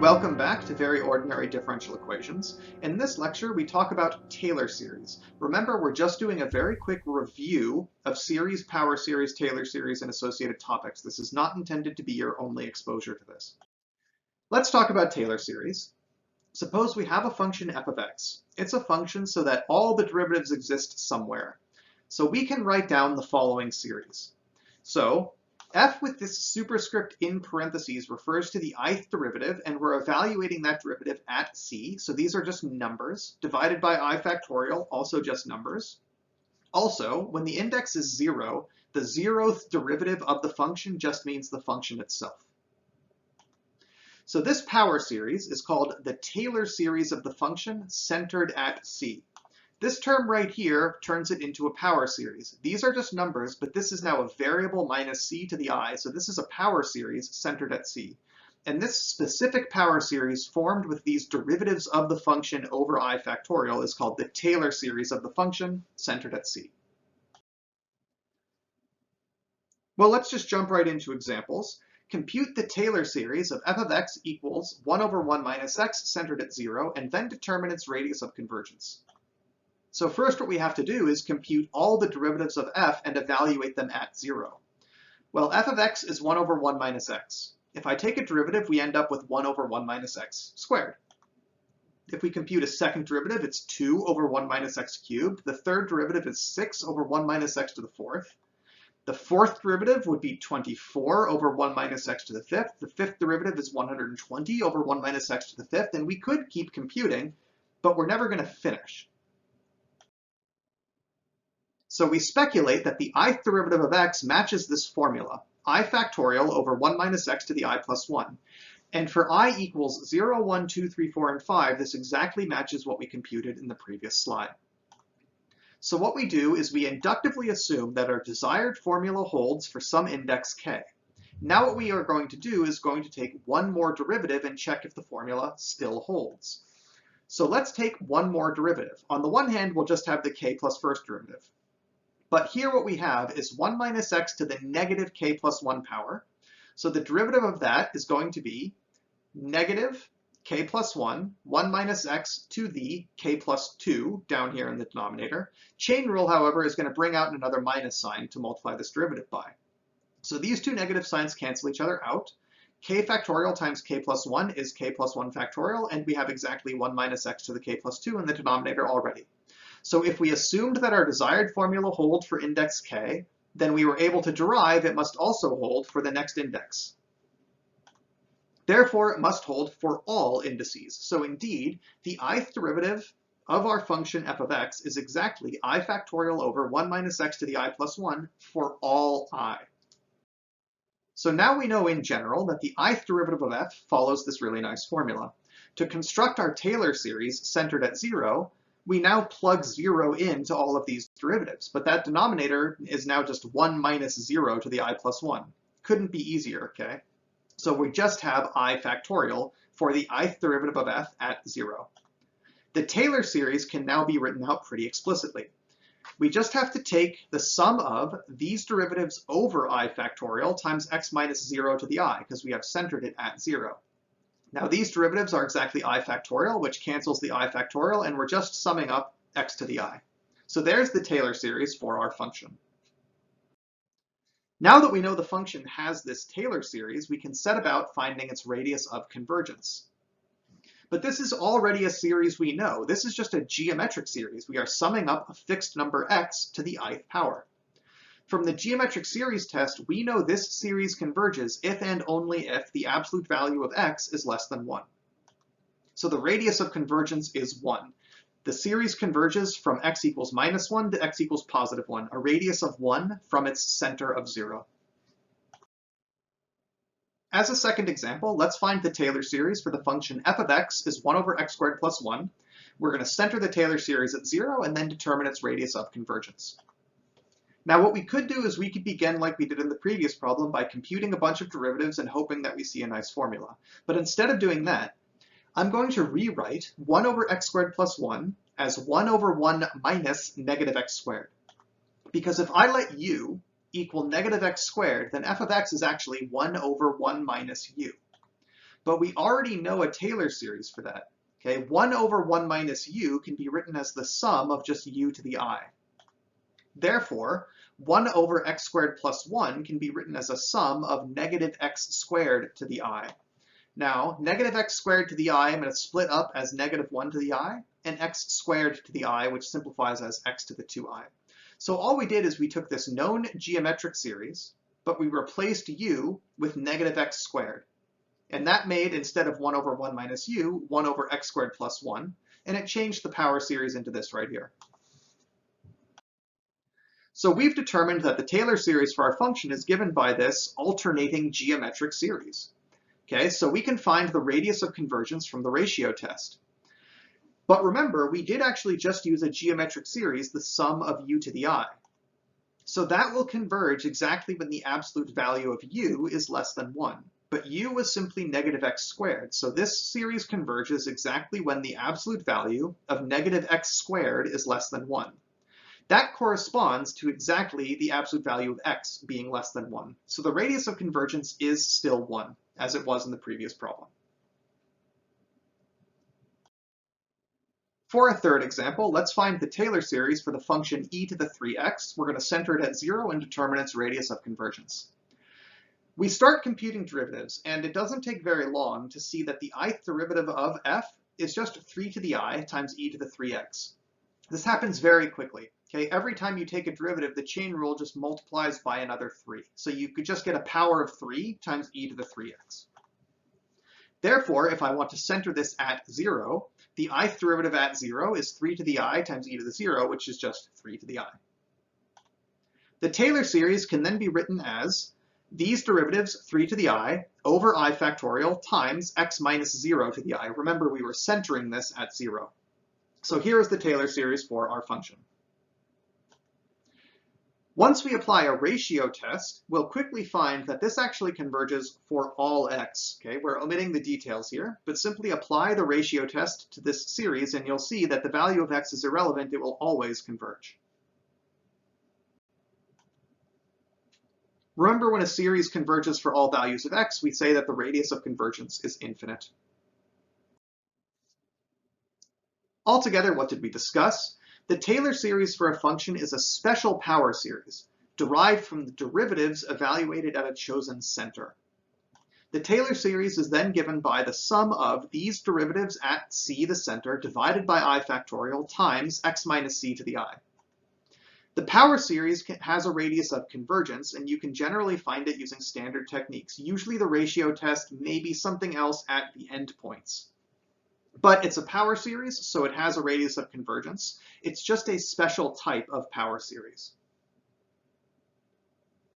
Welcome back to Very Ordinary Differential Equations. In this lecture, we talk about Taylor series. Remember, we're just doing a very quick review of series, power series, Taylor series, and associated topics. This is not intended to be your only exposure to this. Let's talk about Taylor series. Suppose we have a function f of x. It's a function so that all the derivatives exist somewhere. So we can write down the following series. So f with this superscript in parentheses refers to the ith derivative, and we're evaluating that derivative at c. So these are just numbers, divided by I factorial, also just numbers. Also, when the index is 0, the 0th derivative of the function just means the function itself. So this power series is called the Taylor series of the function centered at c. This term right here turns it into a power series. These are just numbers, but this is now a variable minus c to the I, so this is a power series centered at c. And this specific power series formed with these derivatives of the function over I factorial is called the Taylor series of the function centered at c. Well, let's just jump right into examples. Compute the Taylor series of f of x equals 1 over 1 minus x centered at 0, and then determine its radius of convergence. So first what we have to do is compute all the derivatives of f and evaluate them at 0. Well, f of x is 1 over 1 minus x. If I take a derivative, we end up with 1 over 1 minus x squared. If we compute a second derivative, it's 2 over 1 minus x cubed. The third derivative is 6 over 1 minus x to the fourth. The fourth derivative would be 24 over 1 minus x to the fifth. The fifth derivative is 120 over 1 minus x to the fifth. And we could keep computing, but we're never going to finish. So we speculate that the ith derivative of x matches this formula, I factorial over 1 minus x to the I plus 1. And for I equals 0, 1, 2, 3, 4, and 5, this exactly matches what we computed in the previous slide. So what we do is we inductively assume that our desired formula holds for some index k. Now what we are going to do is going to take one more derivative and check if the formula still holds. So let's take one more derivative. On the one hand, we'll just have the k plus first derivative. But here what we have is 1 minus x to the negative k plus 1 power. So the derivative of that is going to be negative k plus 1, 1 minus x to the k plus 2 down here in the denominator. Chain rule, however, is going to bring out another minus sign to multiply this derivative by. So these two negative signs cancel each other out. K factorial times k plus 1 is k plus 1 factorial, and we have exactly 1 minus x to the k plus 2 in the denominator already. So if we assumed that our desired formula holds for index k, then we were able to derive it must also hold for the next index. Therefore, it must hold for all indices. So indeed, the ith derivative of our function f of x is exactly I factorial over 1 minus x to the I plus 1 for all I. So now we know in general that the ith derivative of f follows this really nice formula. To construct our Taylor series centered at 0, we now plug 0 into all of these derivatives, but that denominator is now just 1 minus 0 to the I plus 1. Couldn't be easier, okay? So we just have I factorial for the ith derivative of f at 0. The Taylor series can now be written out pretty explicitly. We just have to take the sum of these derivatives over I factorial times x minus 0 to the I, because we have centered it at 0. Now these derivatives are exactly I factorial, which cancels the I factorial, and we're just summing up x to the I. So there's the Taylor series for our function. Now that we know the function has this Taylor series, we can set about finding its radius of convergence. But this is already a series we know. This is just a geometric series. We are summing up a fixed number x to the ith power. From the geometric series test, we know this series converges if and only if the absolute value of x is less than 1. So the radius of convergence is 1. The series converges from x equals minus 1 to x equals positive 1, a radius of 1 from its center of 0. As a second example, let's find the Taylor series for the function f of x is 1 over x squared plus 1. We're going to center the Taylor series at 0 and then determine its radius of convergence. Now what we could do is we could begin like we did in the previous problem by computing a bunch of derivatives and hoping that we see a nice formula. But instead of doing that, I'm going to rewrite 1 over x squared plus 1 as 1 over 1 minus negative x squared. Because if I let u equal negative x squared, then f of x is actually 1 over 1 minus u. but we already know a Taylor series for that. Okay, 1 over 1 minus u can be written as the sum of just u to the I. Therefore, 1 over x squared plus 1 can be written as a sum of negative x squared to the I. Now, negative x squared to the I, I'm going to split up as negative 1 to the I, and x squared to the I, which simplifies as x to the 2i. So all we did is we took this known geometric series, but we replaced u with negative x squared. And that made, instead of 1 over 1 minus u, 1 over x squared plus 1, and it changed the power series into this right here. So we've determined that the Taylor series for our function is given by this alternating geometric series. Okay, so we can find the radius of convergence from the ratio test. But remember, we did actually just use a geometric series, the sum of u to the I. So that will converge exactly when the absolute value of u is less than 1. But u was simply negative x squared, so this series converges exactly when the absolute value of negative x squared is less than 1. That corresponds to exactly the absolute value of x being less than 1. So the radius of convergence is still 1, as it was in the previous problem. For a third example, let's find the Taylor series for the function e to the 3x. We're going to center it at 0 and determine its radius of convergence. We start computing derivatives, and it doesn't take very long to see that the ith derivative of f is just 3 to the I times e to the 3x. This happens very quickly. Okay, every time you take a derivative, the chain rule just multiplies by another 3. So you could just get a power of 3 times e to the 3x. Therefore, if I want to center this at 0, the ith derivative at 0 is 3 to the I times e to the 0, which is just 3 to the I. The Taylor series can then be written as these derivatives, 3 to the I, over I factorial times x minus 0 to the I. Remember, we were centering this at 0. So here is the Taylor series for our function. Once we apply a ratio test, we'll quickly find that this actually converges for all x. Okay, we're omitting the details here, but simply apply the ratio test to this series and you'll see that the value of x is irrelevant. It will always converge. Remember, when a series converges for all values of x, we say that the radius of convergence is infinite. Altogether, what did we discuss? The Taylor series for a function is a special power series, derived from the derivatives evaluated at a chosen center. The Taylor series is then given by the sum of these derivatives at c, the center, divided by I factorial times x minus c to the I. The power series has a radius of convergence, and you can generally find it using standard techniques. Usually the ratio test may be something else at the endpoints. But it's a power series, so it has a radius of convergence. It's just a special type of power series.